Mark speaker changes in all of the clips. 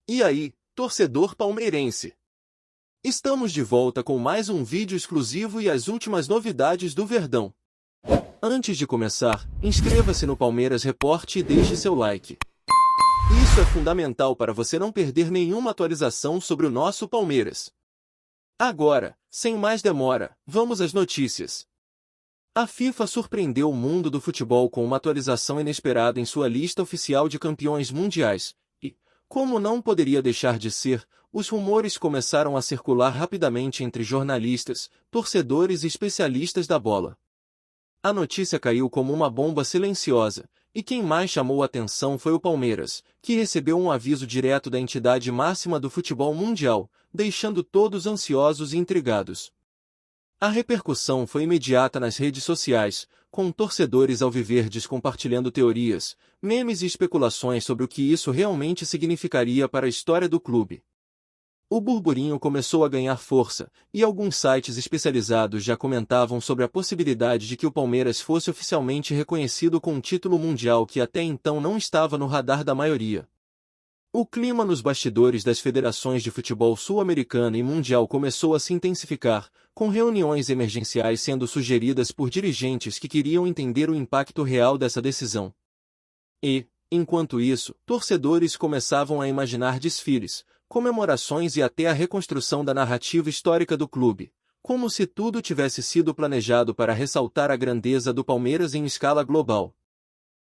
Speaker 1: E aí, torcedor palmeirense? Estamos de volta com mais um vídeo exclusivo e as últimas novidades do Verdão. Antes de começar, inscreva-se no Palmeiras Report e deixe seu like. Isso é fundamental para você não perder nenhuma atualização sobre o nosso Palmeiras. Agora, sem mais demora, vamos às notícias. A FIFA surpreendeu o mundo do futebol com uma atualização inesperada em sua lista oficial de campeões mundiais. Como não poderia deixar de ser, os rumores começaram a circular rapidamente entre jornalistas, torcedores e especialistas da bola. A notícia caiu como uma bomba silenciosa, e quem mais chamou a atenção foi o Palmeiras, que recebeu um aviso direto da entidade máxima do futebol mundial, deixando todos ansiosos e intrigados. A repercussão foi imediata nas redes sociais, com torcedores alviverdes compartilhando teorias, memes e especulações sobre o que isso realmente significaria para a história do clube. O burburinho começou a ganhar força, e alguns sites especializados já comentavam sobre a possibilidade de que o Palmeiras fosse oficialmente reconhecido com um título mundial que até então não estava no radar da maioria. O clima nos bastidores das federações de futebol sul-americana e mundial começou a se intensificar, com reuniões emergenciais sendo sugeridas por dirigentes que queriam entender o impacto real dessa decisão. E, enquanto isso, torcedores começavam a imaginar desfiles, comemorações e até a reconstrução da narrativa histórica do clube, como se tudo tivesse sido planejado para ressaltar a grandeza do Palmeiras em escala global.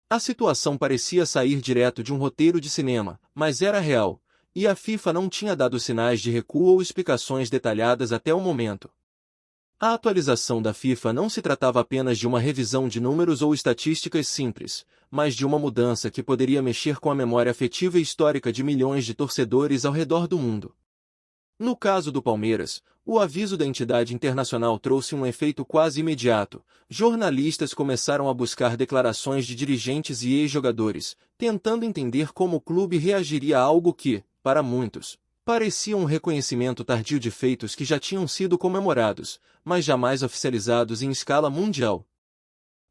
Speaker 1: A situação parecia sair direto de um roteiro de cinema, mas era real, e a FIFA não tinha dado sinais de recuo ou explicações detalhadas até o momento. A atualização da FIFA não se tratava apenas de uma revisão de números ou estatísticas simples, mas de uma mudança que poderia mexer com a memória afetiva e histórica de milhões de torcedores ao redor do mundo. No caso do Palmeiras, o aviso da entidade internacional trouxe um efeito quase imediato. Jornalistas começaram a buscar declarações de dirigentes e ex-jogadores, tentando entender como o clube reagiria a algo que, para muitos, parecia um reconhecimento tardio de feitos que já tinham sido comemorados, mas jamais oficializados em escala mundial.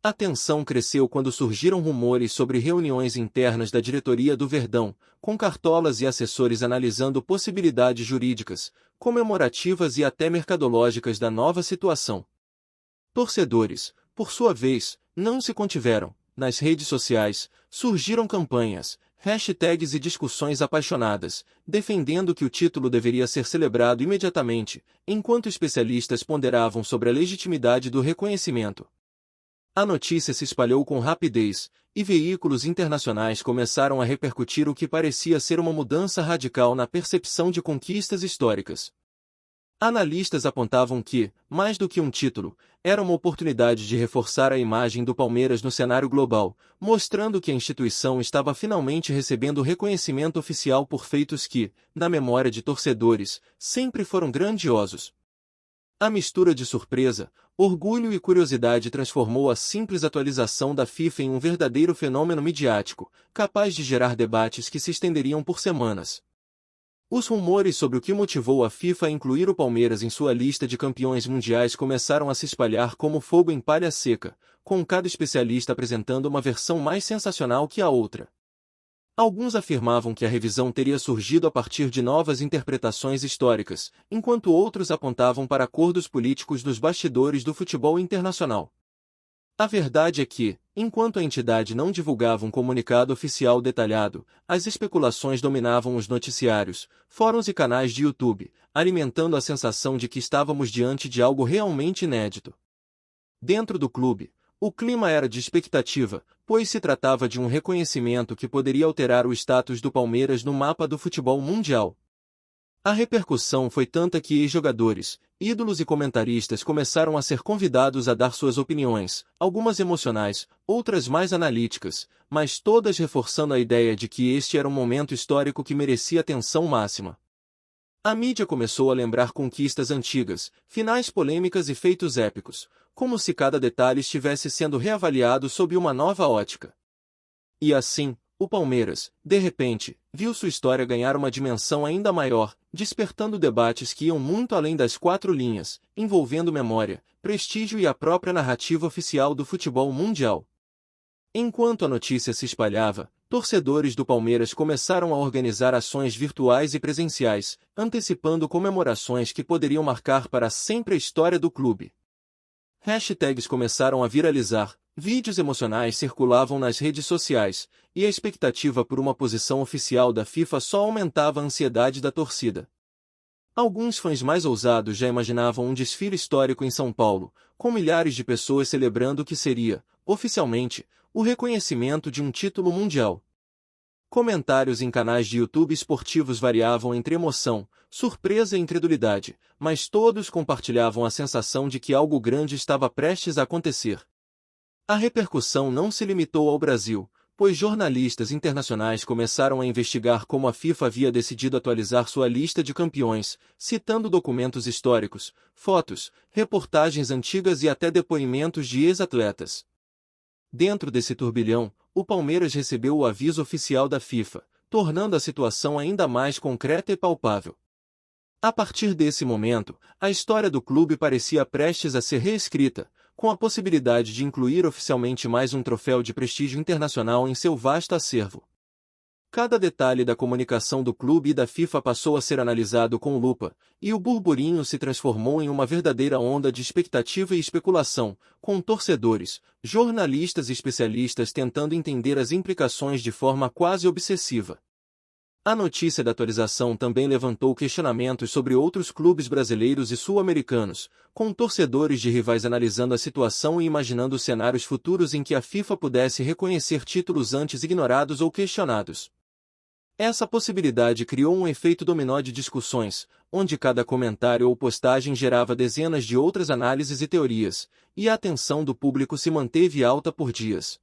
Speaker 1: A tensão cresceu quando surgiram rumores sobre reuniões internas da diretoria do Verdão, com cartolas e assessores analisando possibilidades jurídicas, comemorativas e até mercadológicas da nova situação. Torcedores, por sua vez, não se contiveram. Nas redes sociais, surgiram campanhas, hashtags e discussões apaixonadas, defendendo que o título deveria ser celebrado imediatamente, enquanto especialistas ponderavam sobre a legitimidade do reconhecimento. A notícia se espalhou com rapidez, e veículos internacionais começaram a repercutir o que parecia ser uma mudança radical na percepção de conquistas históricas. Analistas apontavam que, mais do que um título, era uma oportunidade de reforçar a imagem do Palmeiras no cenário global, mostrando que a instituição estava finalmente recebendo reconhecimento oficial por feitos que, na memória de torcedores, sempre foram grandiosos. A mistura de surpresa, orgulho e curiosidade transformou a simples atualização da FIFA em um verdadeiro fenômeno midiático, capaz de gerar debates que se estenderiam por semanas. Os rumores sobre o que motivou a FIFA a incluir o Palmeiras em sua lista de campeões mundiais começaram a se espalhar como fogo em palha seca, com cada especialista apresentando uma versão mais sensacional que a outra. Alguns afirmavam que a revisão teria surgido a partir de novas interpretações históricas, enquanto outros apontavam para acordos políticos nos bastidores do futebol internacional. A verdade é que, enquanto a entidade não divulgava um comunicado oficial detalhado, as especulações dominavam os noticiários, fóruns e canais de YouTube, alimentando a sensação de que estávamos diante de algo realmente inédito. Dentro do clube, o clima era de expectativa, pois se tratava de um reconhecimento que poderia alterar o status do Palmeiras no mapa do futebol mundial. A repercussão foi tanta que ex-jogadores, ídolos e comentaristas começaram a ser convidados a dar suas opiniões, algumas emocionais, outras mais analíticas, mas todas reforçando a ideia de que este era um momento histórico que merecia atenção máxima. A mídia começou a lembrar conquistas antigas, finais polêmicas e feitos épicos, como se cada detalhe estivesse sendo reavaliado sob uma nova ótica. E assim, o Palmeiras, de repente, viu sua história ganhar uma dimensão ainda maior, despertando debates que iam muito além das quatro linhas, envolvendo memória, prestígio e a própria narrativa oficial do futebol mundial. Enquanto a notícia se espalhava, torcedores do Palmeiras começaram a organizar ações virtuais e presenciais, antecipando comemorações que poderiam marcar para sempre a história do clube. Hashtags começaram a viralizar, vídeos emocionais circulavam nas redes sociais, e a expectativa por uma posição oficial da FIFA só aumentava a ansiedade da torcida. Alguns fãs mais ousados já imaginavam um desfile histórico em São Paulo, com milhares de pessoas celebrando o que seria, oficialmente, o reconhecimento de um título mundial. Comentários em canais de YouTube esportivos variavam entre emoção, surpresa e incredulidade, mas todos compartilhavam a sensação de que algo grande estava prestes a acontecer. A repercussão não se limitou ao Brasil, pois jornalistas internacionais começaram a investigar como a FIFA havia decidido atualizar sua lista de campeões, citando documentos históricos, fotos, reportagens antigas e até depoimentos de ex-atletas. Dentro desse turbilhão, o Palmeiras recebeu o aviso oficial da FIFA, tornando a situação ainda mais concreta e palpável. A partir desse momento, a história do clube parecia prestes a ser reescrita, com a possibilidade de incluir oficialmente mais um troféu de prestígio internacional em seu vasto acervo. Cada detalhe da comunicação do clube e da FIFA passou a ser analisado com lupa, e o burburinho se transformou em uma verdadeira onda de expectativa e especulação, com torcedores, jornalistas e especialistas tentando entender as implicações de forma quase obsessiva. A notícia da atualização também levantou questionamentos sobre outros clubes brasileiros e sul-americanos, com torcedores de rivais analisando a situação e imaginando cenários futuros em que a FIFA pudesse reconhecer títulos antes ignorados ou questionados. Essa possibilidade criou um efeito dominó de discussões, onde cada comentário ou postagem gerava dezenas de outras análises e teorias, e a atenção do público se manteve alta por dias.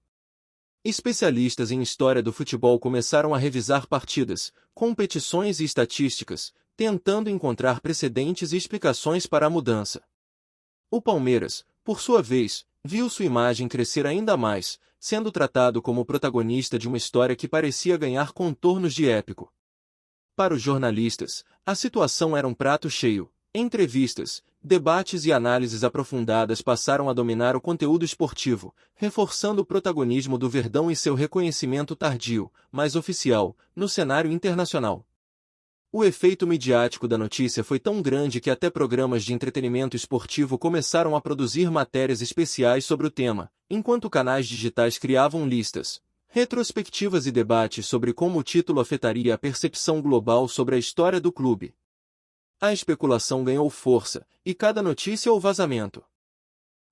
Speaker 1: Especialistas em história do futebol começaram a revisar partidas, competições e estatísticas, tentando encontrar precedentes e explicações para a mudança. O Palmeiras, por sua vez, viu sua imagem crescer ainda mais, sendo tratado como protagonista de uma história que parecia ganhar contornos de épico. Para os jornalistas, a situação era um prato cheio. Entrevistas, debates e análises aprofundadas passaram a dominar o conteúdo esportivo, reforçando o protagonismo do Verdão e seu reconhecimento tardio, mas oficial, no cenário internacional. O efeito midiático da notícia foi tão grande que até programas de entretenimento esportivo começaram a produzir matérias especiais sobre o tema, enquanto canais digitais criavam listas, retrospectivas e debates sobre como o título afetaria a percepção global sobre a história do clube. A especulação ganhou força, e cada notícia ou vazamento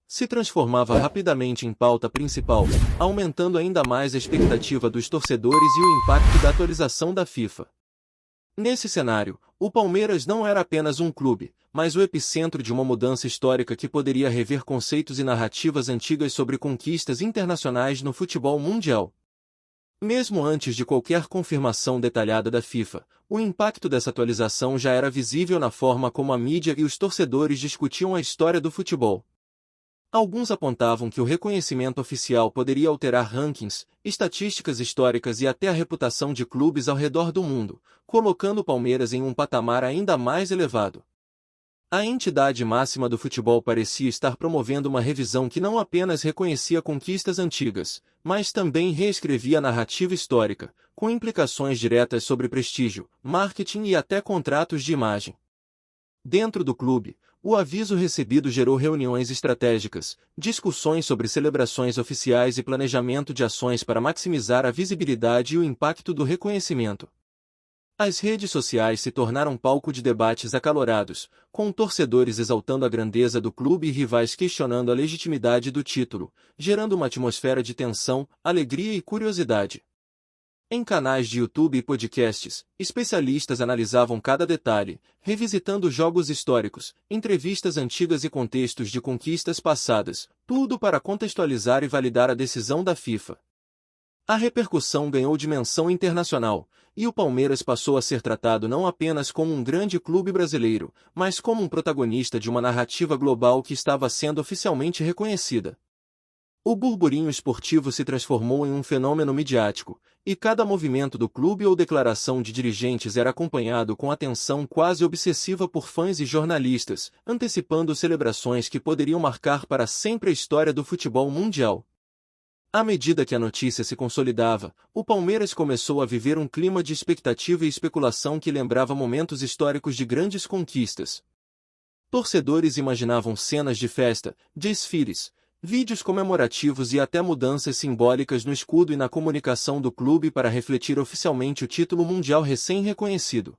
Speaker 1: se transformava rapidamente em pauta principal, aumentando ainda mais a expectativa dos torcedores e o impacto da atualização da FIFA. Nesse cenário, o Palmeiras não era apenas um clube, mas o epicentro de uma mudança histórica que poderia rever conceitos e narrativas antigas sobre conquistas internacionais no futebol mundial. Mesmo antes de qualquer confirmação detalhada da FIFA, o impacto dessa atualização já era visível na forma como a mídia e os torcedores discutiam a história do futebol. Alguns apontavam que o reconhecimento oficial poderia alterar rankings, estatísticas históricas e até a reputação de clubes ao redor do mundo, colocando o Palmeiras em um patamar ainda mais elevado. A entidade máxima do futebol parecia estar promovendo uma revisão que não apenas reconhecia conquistas antigas, mas também reescrevia a narrativa histórica, com implicações diretas sobre prestígio, marketing e até contratos de imagem. Dentro do clube, o aviso recebido gerou reuniões estratégicas, discussões sobre celebrações oficiais e planejamento de ações para maximizar a visibilidade e o impacto do reconhecimento. As redes sociais se tornaram palco de debates acalorados, com torcedores exaltando a grandeza do clube e rivais questionando a legitimidade do título, gerando uma atmosfera de tensão, alegria e curiosidade. Em canais de YouTube e podcasts, especialistas analisavam cada detalhe, revisitando jogos históricos, entrevistas antigas e contextos de conquistas passadas, tudo para contextualizar e validar a decisão da FIFA. A repercussão ganhou dimensão internacional, e o Palmeiras passou a ser tratado não apenas como um grande clube brasileiro, mas como um protagonista de uma narrativa global que estava sendo oficialmente reconhecida. O burburinho esportivo se transformou em um fenômeno midiático, e cada movimento do clube ou declaração de dirigentes era acompanhado com atenção quase obsessiva por fãs e jornalistas, antecipando celebrações que poderiam marcar para sempre a história do futebol mundial. À medida que a notícia se consolidava, o Palmeiras começou a viver um clima de expectativa e especulação que lembrava momentos históricos de grandes conquistas. Torcedores imaginavam cenas de festa, desfiles, vídeos comemorativos e até mudanças simbólicas no escudo e na comunicação do clube para refletir oficialmente o título mundial recém-reconhecido.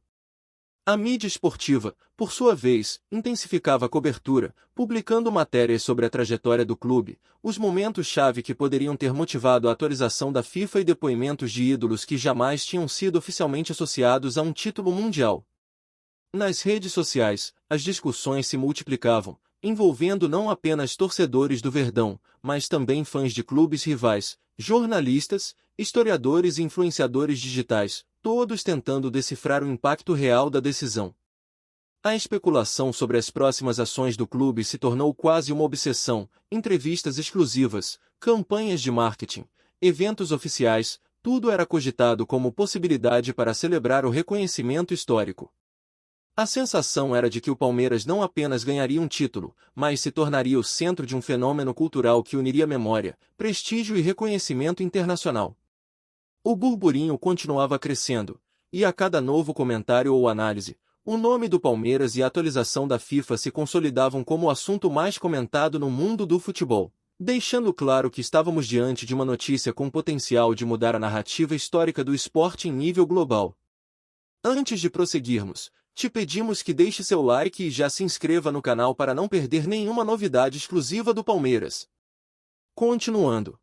Speaker 1: A mídia esportiva, por sua vez, intensificava a cobertura, publicando matérias sobre a trajetória do clube, os momentos-chave que poderiam ter motivado a atualização da FIFA e depoimentos de ídolos que jamais tinham sido oficialmente associados a um título mundial. Nas redes sociais, as discussões se multiplicavam, envolvendo não apenas torcedores do Verdão, mas também fãs de clubes rivais, jornalistas, historiadores e influenciadores digitais, todos tentando decifrar o impacto real da decisão. A especulação sobre as próximas ações do clube se tornou quase uma obsessão, entrevistas exclusivas, campanhas de marketing, eventos oficiais, tudo era cogitado como possibilidade para celebrar o reconhecimento histórico. A sensação era de que o Palmeiras não apenas ganharia um título, mas se tornaria o centro de um fenômeno cultural que uniria memória, prestígio e reconhecimento internacional. O burburinho continuava crescendo, e a cada novo comentário ou análise, o nome do Palmeiras e a atualização da FIFA se consolidavam como o assunto mais comentado no mundo do futebol, deixando claro que estávamos diante de uma notícia com potencial de mudar a narrativa histórica do esporte em nível global. Antes de prosseguirmos, te pedimos que deixe seu like e já se inscreva no canal para não perder nenhuma novidade exclusiva do Palmeiras. Continuando.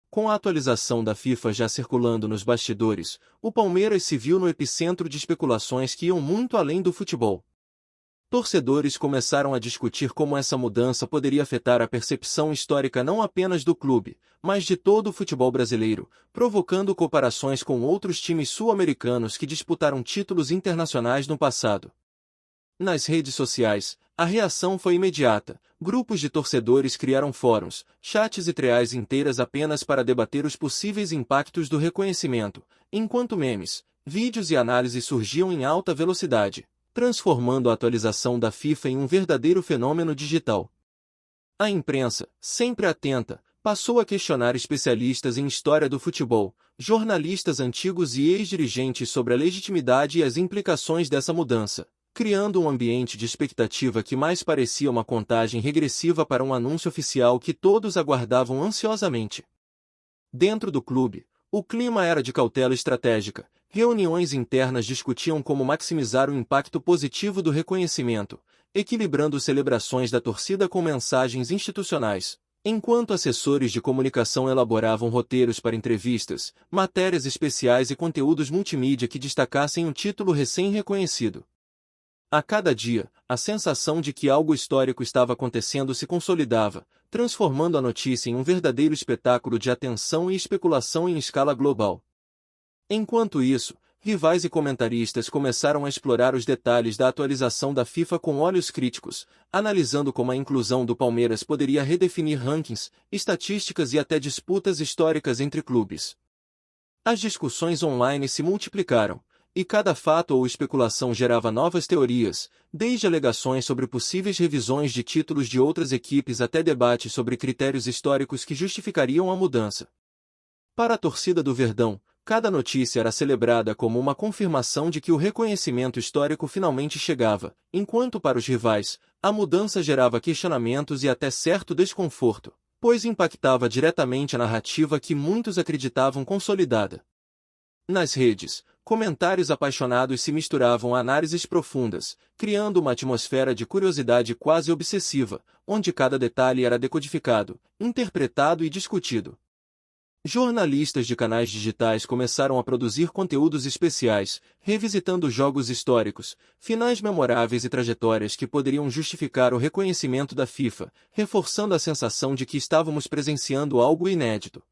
Speaker 1: Com a atualização da FIFA já circulando nos bastidores, o Palmeiras se viu no epicentro de especulações que iam muito além do futebol. Torcedores começaram a discutir como essa mudança poderia afetar a percepção histórica não apenas do clube, mas de todo o futebol brasileiro, provocando comparações com outros times sul-americanos que disputaram títulos internacionais no passado. Nas redes sociais, a reação foi imediata. Grupos de torcedores criaram fóruns, chats e threads inteiras apenas para debater os possíveis impactos do reconhecimento, enquanto memes, vídeos e análises surgiam em alta velocidade, transformando a atualização da FIFA em um verdadeiro fenômeno digital. A imprensa, sempre atenta, passou a questionar especialistas em história do futebol, jornalistas antigos e ex-dirigentes sobre a legitimidade e as implicações dessa mudança, criando um ambiente de expectativa que mais parecia uma contagem regressiva para um anúncio oficial que todos aguardavam ansiosamente. Dentro do clube, o clima era de cautela estratégica. Reuniões internas discutiam como maximizar o impacto positivo do reconhecimento, equilibrando celebrações da torcida com mensagens institucionais, enquanto assessores de comunicação elaboravam roteiros para entrevistas, matérias especiais e conteúdos multimídia que destacassem o título recém-reconhecido. A cada dia, a sensação de que algo histórico estava acontecendo se consolidava, transformando a notícia em um verdadeiro espetáculo de atenção e especulação em escala global. Enquanto isso, rivais e comentaristas começaram a explorar os detalhes da atualização da FIFA com olhos críticos, analisando como a inclusão do Palmeiras poderia redefinir rankings, estatísticas e até disputas históricas entre clubes. As discussões online se multiplicaram, e cada fato ou especulação gerava novas teorias, desde alegações sobre possíveis revisões de títulos de outras equipes até debates sobre critérios históricos que justificariam a mudança. Para a torcida do Verdão, cada notícia era celebrada como uma confirmação de que o reconhecimento histórico finalmente chegava, enquanto para os rivais, a mudança gerava questionamentos e até certo desconforto, pois impactava diretamente a narrativa que muitos acreditavam consolidada. Nas redes, comentários apaixonados se misturavam a análises profundas, criando uma atmosfera de curiosidade quase obsessiva, onde cada detalhe era decodificado, interpretado e discutido. Jornalistas de canais digitais começaram a produzir conteúdos especiais, revisitando jogos históricos, finais memoráveis e trajetórias que poderiam justificar o reconhecimento da FIFA, reforçando a sensação de que estávamos presenciando algo inédito.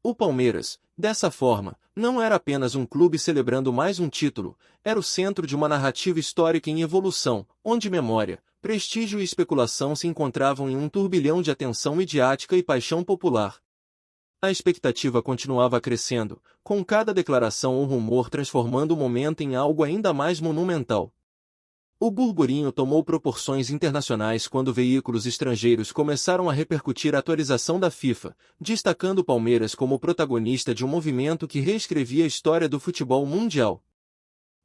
Speaker 1: O Palmeiras, dessa forma, não era apenas um clube celebrando mais um título, era o centro de uma narrativa histórica em evolução, onde memória, prestígio e especulação se encontravam em um turbilhão de atenção midiática e paixão popular. A expectativa continuava crescendo, com cada declaração ou rumor transformando o momento em algo ainda mais monumental. O burburinho tomou proporções internacionais quando veículos estrangeiros começaram a repercutir a atualização da FIFA, destacando o Palmeiras como protagonista de um movimento que reescrevia a história do futebol mundial.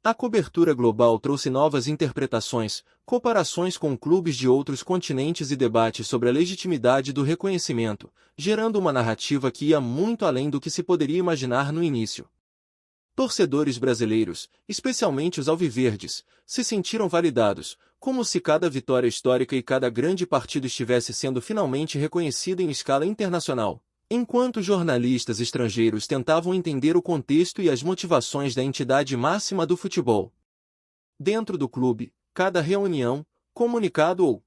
Speaker 1: A cobertura global trouxe novas interpretações, comparações com clubes de outros continentes e debates sobre a legitimidade do reconhecimento, gerando uma narrativa que ia muito além do que se poderia imaginar no início. Torcedores brasileiros, especialmente os alviverdes, se sentiram validados, como se cada vitória histórica e cada grande partido estivesse sendo finalmente reconhecido em escala internacional, enquanto jornalistas estrangeiros tentavam entender o contexto e as motivações da entidade máxima do futebol. Dentro do clube, cada reunião, comunicado ou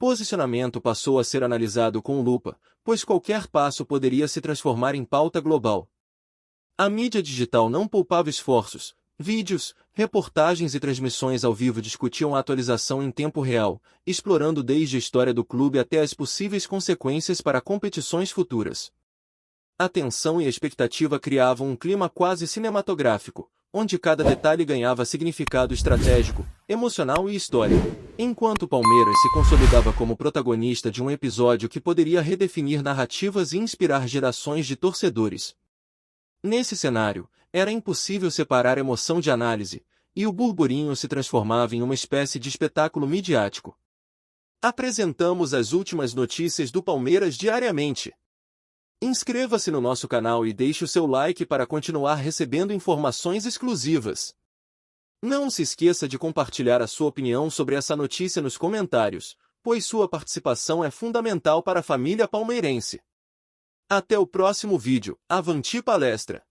Speaker 1: posicionamento passou a ser analisado com lupa, pois qualquer passo poderia se transformar em pauta global. A mídia digital não poupava esforços. Vídeos, reportagens e transmissões ao vivo discutiam a atualização em tempo real, explorando desde a história do clube até as possíveis consequências para competições futuras. A tensão e a expectativa criavam um clima quase cinematográfico, onde cada detalhe ganhava significado estratégico, emocional e histórico, enquanto o Palmeiras se consolidava como protagonista de um episódio que poderia redefinir narrativas e inspirar gerações de torcedores. Nesse cenário, era impossível separar emoção de análise, e o burburinho se transformava em uma espécie de espetáculo midiático. Apresentamos as últimas notícias do Palmeiras diariamente. Inscreva-se no nosso canal e deixe o seu like para continuar recebendo informações exclusivas. Não se esqueça de compartilhar a sua opinião sobre essa notícia nos comentários, pois sua participação é fundamental para a família palmeirense. Até o próximo vídeo. Avante palestra!